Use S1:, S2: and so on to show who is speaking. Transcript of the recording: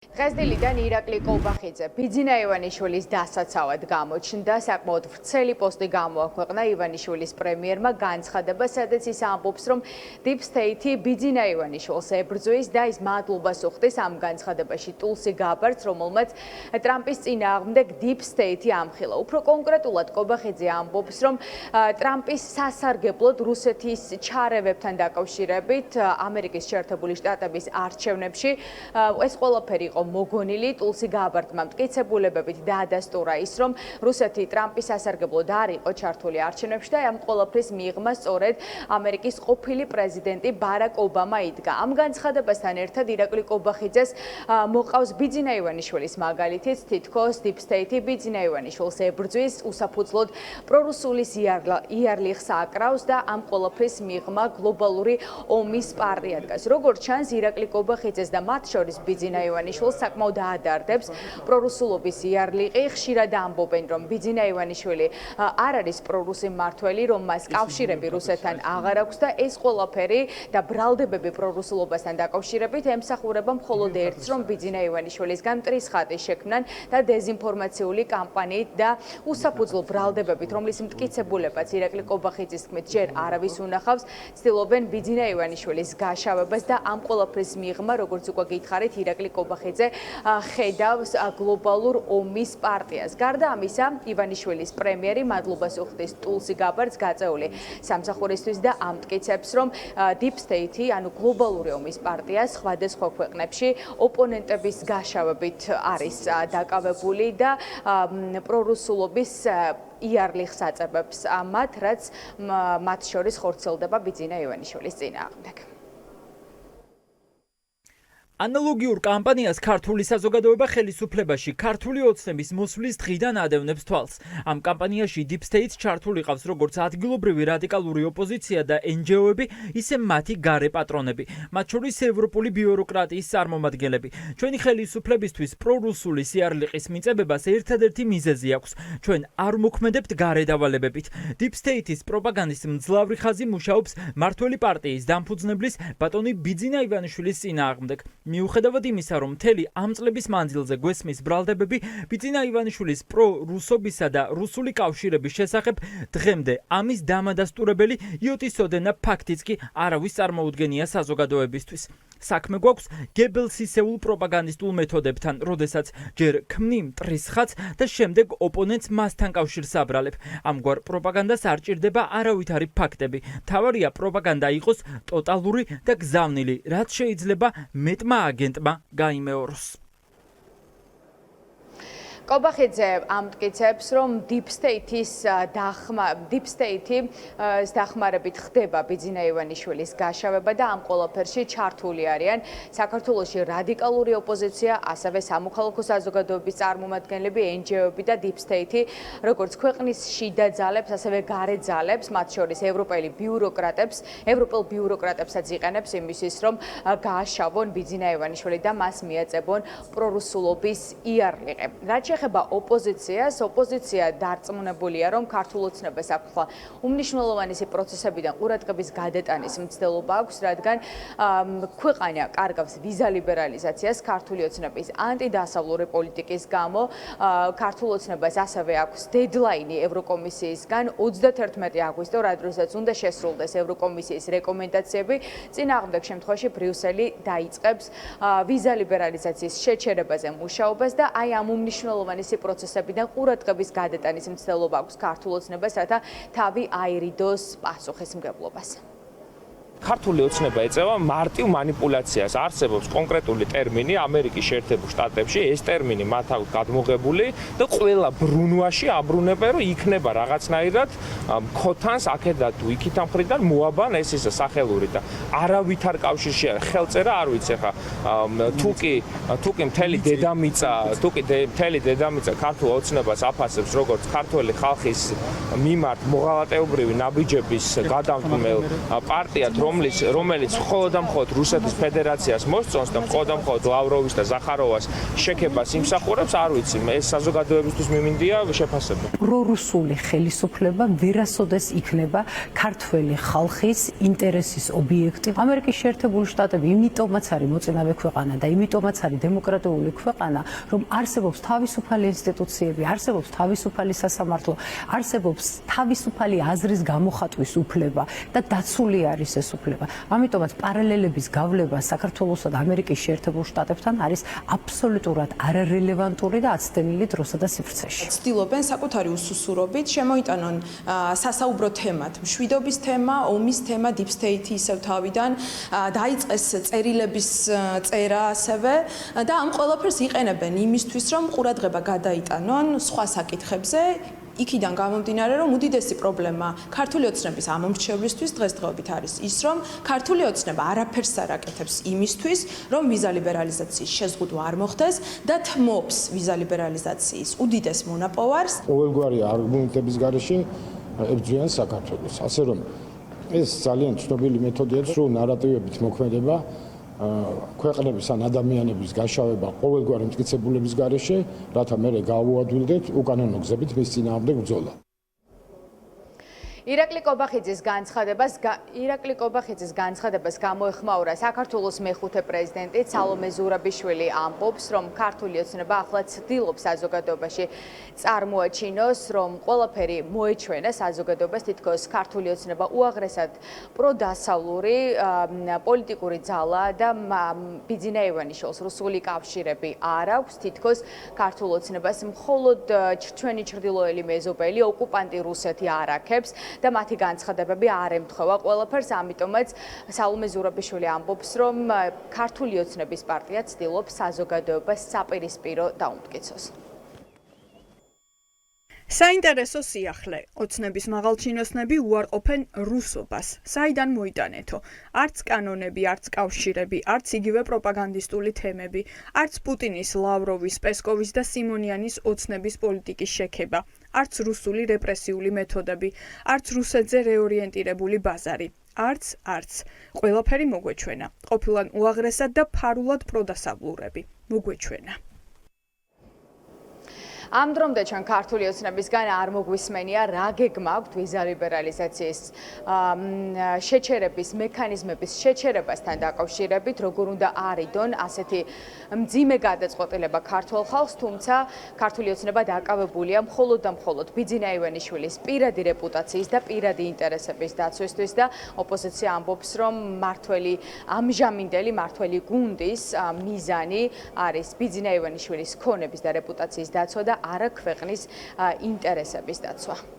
S1: დღესდილიდან ირაკლი კოლბახიძე ბიძინა ივანიშვილის დასაცავად გამოჩნდა. საკმაოდ ვრცელი პოსტი გამოაქვეყნა ივანიშვილის პრემიერმა განცხადება, სადაც ის ამბობს, რომ Deep State ბიძინა ივანიშვილს ებრძვის და ის მადლობას უხდის ამ განცხადებაში ტულსი გაბარდს, რომელმაც ტრამპის წინააღმდეგ Deep State ამხილა. უფრო კონკრეტულად კოლბახიძე ამბობს, რომ ტრამპის სასარგებლოდ რუსეთის ჩარევებთან დაკავშირებით ამერიკის შეერთებული შტატების არჩევნებში ეს ყველაფერი იყო მოგონილი. ტულსი გაბარდმა მტკიცებულებებით დაადასტურა ის, რომ რუსეთი ტრამპის სასარგებლოდ არ იყო ჩართული არჩევნებში და ამ ყველაფრის მიღმა სწორედ ამერიკის ყოფილი პრეზიდენტი ბარაკ ობამა იდგა. ამ განცხადებასთან ერთად ირაკლი კოლბახიძეს მოყავს ბიძინა ივანიშვილის მაგალითიც, თითქოს Deep State ბიძინა ივანიშვილს ებრძვის, უსაფუძვლოდ პრორუსულის იარლიხს აკრავს და ამ ყველაფრის მიღმა გლობალური ომის პარტია დგას. როგორც ჩანს, ირაკლი კოლბახიძეს და მათ შორის ბიძინა ივანიშვილს საკმაოდ აადარდებს პრორუსულობის იარლიყი. ხშირად ამბობენ, რომ ბიძინა ივანიშვილი არ არის პრორუსი მმართველი, რომ მას კავშირები რუსეთთან აღარ აქვს და ეს ყველაფერი და ბრალდებები პრორუსულობასთან დაკავშირებით ემსახურება მხოლოდ ერთს, რომ ბიძინა ივანიშვილისგან მტრის ხატი შექმნან და დეზინფორმაციული კამპანიით და უსაფუძვლო ბრალდებებით, რომლის მტკიცებულებაც ირაკლი კოლბახიძის თქმით ჯერ არავის უნახავს, ცდილობენ ბიძინა ივანიშვილის გაშავებას და ამ ყველაფრის მიღმა, როგორც უკვე გითხარით, ირაკლი კოლბახიძე ხედავს გლობალურ ომის პარტიას. გარდა ამისა, ივანიშვილის პრემიერი მადლობას უხდის ტულსი გაბარდს გაწეული სამსახურისთვის და ამტკიცებს, რომ Deep State, ანუ გლობალური ომის პარტია სხვადასხვა ქვეყნებში ოპონენტების გაშავებით არის დაკავებული და პრორუსულობის იარლიხს აწებებს მათ, რაც მათ შორის ხორციელდება ბიძინა ივანიშვილის წინააღმდეგ.
S2: ანალოგიურ კამპანიას ქართული საზოგადოება ხელისუფლებაში ქართული ოცნების მოსვლის დღიდან ადევნებს თვალს. ამ კამპანიაში Deep State ჩართული ყავს როგორც ადგილობრივი რადიკალური ოპოზიცია და NGO-ები, ისე მათი გარე პატრონები, მათ შორის ევროპული ბიუროკრატიის წარმომადგენლები. ჩვენი ხელისუფლებისთვის პრორუსული სიარლიყის მიწებებას ერთადერთი მიზეზი აქვს. ჩვენ არ მოქმედებთ გარე დავალებებით. Deep State-ის პროპაგანდის მძლავრი ხაზი მუშაობს მართველი პარტიის დამფუძნებლის ბატონი ბიძინა ივანიშვილის წინააღმდეგ. მიუხედავად იმისა, რომ მთელი ამ წლების მანძილზე გვესმის ბრალდებები ბიძინა ივანიშვილის პრორუსობისა და რუსული კავშირების შესახებ, დღემდე ამის დამადასტურებელი იოტისოდენა ფაქტიც კი არავის წარმოუდგენია საზოგადოებისთვის. საქმე გვაქვს გებელსისეულ პროპაგანდისტულ მეთოდებთან, როდესაც ჯერ ქმნი მტრის ხატს და შემდეგ ოპონენტს მასთან კავშირს აბრალებ. ამგვარ პროპაგანდას არ ჭირდება არავითარი ფაქტები. მთავარია პროპაგანდა იყოს ტოტალური და გზავნილი, რაც შეიძლება მეტმა აგენტმა გაიმეოროს.
S1: კოლბახიძე ამტკიცებს, რომ Deep State-ის დახმარებით ხდება ბიძინა ივანიშვილის გაშავება და ამ ყველაფერში ჩართული არიან საქართველოში რადიკალური ოპოზიცია, ასევე სამოქალაქო საზოგადოების წარმომადგენლები, NGO-ები და Deep State, როგორც ქვეყნის შიდა ძალებს, ასევე გარე ძალებს, მათ შორის ევროპელ ბიუროკრატებსაც იყენებს იმისთვის, რომ გააშავონ ბიძინა ივანიშვილი და მას მიაწებონ პრორუსულობის იარლიყი. ეხება ოპოზიციას, ოპოზიცია დარწმუნებულია, რომ ქართულ ოცნებას აქვს უმნიშვნელოვანესი პროცესებიდან ყურადღების გადატანის მცდელობა აქვს, რადგან ქვეყანა კარგავს ვიზა ლიბერალიზაციას ქართული ოცნების ანტიდასავლური პოლიტიკის გამო. ქართულ ოცნებას ასევე აქვს დედლაინი ევროკომისიისგან 31 აგვისტო, რადგანაც უნდა შესრულდეს ევროკომისიის რეკომენდაციები. წინააღმდეგ შემთხვევაში ბრიუსელი დაიწყებს ვიზა ლიბერალიზაციის შეჩერებაზე მუშაობას და აი ამ უმნიშვნელოვანესი პროცესებიდან ყურადღების გადატანის მცდელობა აქვს ქართულ ოცნებას, რათა თავი აირიდოს პასუხისმგებლობას.
S3: ქართული ოცნება ეწევა მარტივ манипуляციას. არსებობს კონკრეტული ტერმინი ამერიკის შეერთებულ შტატებში, ეს ტერმინი მათ აქვს გადმოღებული და ყველა ბრუნვაში აბრუნებენ, რომ იქნება რაღაცნაირად ქოთანს აქედა თუ იქით ამხრიდან მოაბან ეს ისა სახელური და არავითარ კავშირში არ ხელწერა არ ვიცი ხა თუკი მთელი დედამიწა ქართულ ოცნებას აფასებს როგორც ქართველი ხალხის მიმართ მოღალატეობრივი ნაბიჯების გადამდგმელ პარტიად, რომელიც მხოლოდ და მხოლოდ რუსეთის ფედერაციას მოსწონს და მხოლოდ და მხოლოდ ლავროვის და ზახაროვას შექებას იმსახურებს, არ ვიცი, ეს საზოგადოებისთვის მიმინდია შეფასება.
S4: პრორუსული ხელისუფლება ვერასოდეს იქნება ქართველი ხალხის ინტერესის ობიექტი. ამერიკის შეერთებული შტატები იმიტომაც არის მოწინავე ქვეყანა და იმიტომაც არის დემოკრატიული ქვეყანა, რომ არსებობს თავისუფალი ინსტიტუციები, არსებობს თავისუფალი სასამართლო, არსებობს თავისუფალი აზრის გამოხატვის უფლება და დაცული არის ეს უფლება. ამიტომაც პარალელების გავლება საქართველოსა და ამერიკის შეერთებულ შტატებთან არის აბსოლუტურად არარელევანტური და აცდენილი დროსა და სივრცეში.
S5: ცდილობენ საკუთარი უსუსურობით შემოიტანონ სასაუბრო თემად მშვიდობის თემა, ომის თემა, deep state ისევ თავიდან დაიწყეს წერილების წერა ასევე და ამ ყველაფერს იყენებენ იმისთვის, რომ ყურადღება გადაიტანონ სხვა საკითხებზე. იქიდან გამომდინარე, რომ უდიდესი პრობლემა ქართული ოცნების ამომრჩევლისთვის დღესდღეობით არის ის, რომ ქართული ოცნება არაფერს არ აკეთებს იმისთვის, რომ ვიზა ლიბერალიზაციის შეზღუდვა არ მოხდეს და თმობს ვიზა ლიბერალიზაციის უდიდეს მონაპოვარს.
S6: ყოველგვარი არგუმენტების გარეშე ებრძვიან საქართველოს. ასე რომ ეს ძალიან ცნობილი მეთოდია, რომ ნარატივებით მოქმედება ქვეყნების ან ადამიანების გაშავება ყოველგვარი მტკიცებულების გარეშე, რათა მერე გაუადვილდეთ უკანონო გზებით მის წინააღმდეგ ბრძოლა.
S1: ირაკლი კობახიძის განცხადებას გამოეხმაურა საქართველოს მეხუთე პრეზიდენტი სალომე ზურაბიშვილი ამბობს, რომ ქართული ოცნება ახლა ცდილობს საზოგადოებაში წარმოაჩინოს, რომ ყველაფერი მოეჩვენა საზოგადოებას, თითქოს ქართული ოცნება უაღრესად პროდასავლური პოლიტიკური ძალა და ბიძინა-ივანიშვილს რუსული კავშირები არ აქვს, თითქოს ქართულ ოცნებას მხოლოდ ჩვენი ჩრდილოელი მეზობელი ოკუპანტი რუსეთი არ აქებს. და მათი განცხადებები არ ემთხვევა ყველაფერს, ამიტომაც სალომე ზურაბიშვილი ამბობს, რომ ქართული ოცნების პარტია ცდილობს საზოგადოებას საპირისპირო დაუმტკიცოს.
S7: საინტერესო სიახლე. ოცნების მაღალჩინოსნები უარყოფენ რუსობას. საიდან მოიტანეთო? არც კანონები, არც კავშირები, არც იგივე პროპაგანდისტული თემები, არც პუტინის, ლავროვის, პესკოვის და სიმონიანის ოცნების პოლიტიკის შექება, არც რუსული რეპრესიული მეთოდები, არც რუსეთზე რეორიენტირებული ბაზარი. არც. ყველაფერი მოგვეჩვენა. ყოფილან უაღრესად და ფარულად პროდასავლურები. მოგვეჩვენა.
S1: ამ დრომდე ჩვენ ქართული ოცნებისგან არ მოგვისმენია რა გეგმა აქვთ ვიზა ლიბერალიზაციის შეჩერების მექანიზმების შეჩერებასთან დაკავშირებით, როგორ უნდა არიდონ ასეთი მძიმე გადაწყვეტილება ქართულ ხალხს, თუმცა ქართული ოცნება დაკავებულია მხოლოდ და მხოლოდ ბიძინა-ივანიშვილის პირადი რეპუტაციის და პირადი ინტერესების დაცვისთვის და ოპოზიცია ამბობს, რომ ამჟამინდელი მართველი გუნდის მიზანი არის ბიძინა-ივანიშვილის ქონების და რეპუტაციის დაცვა და არა ქვეყნის ინტერესების დაცვა.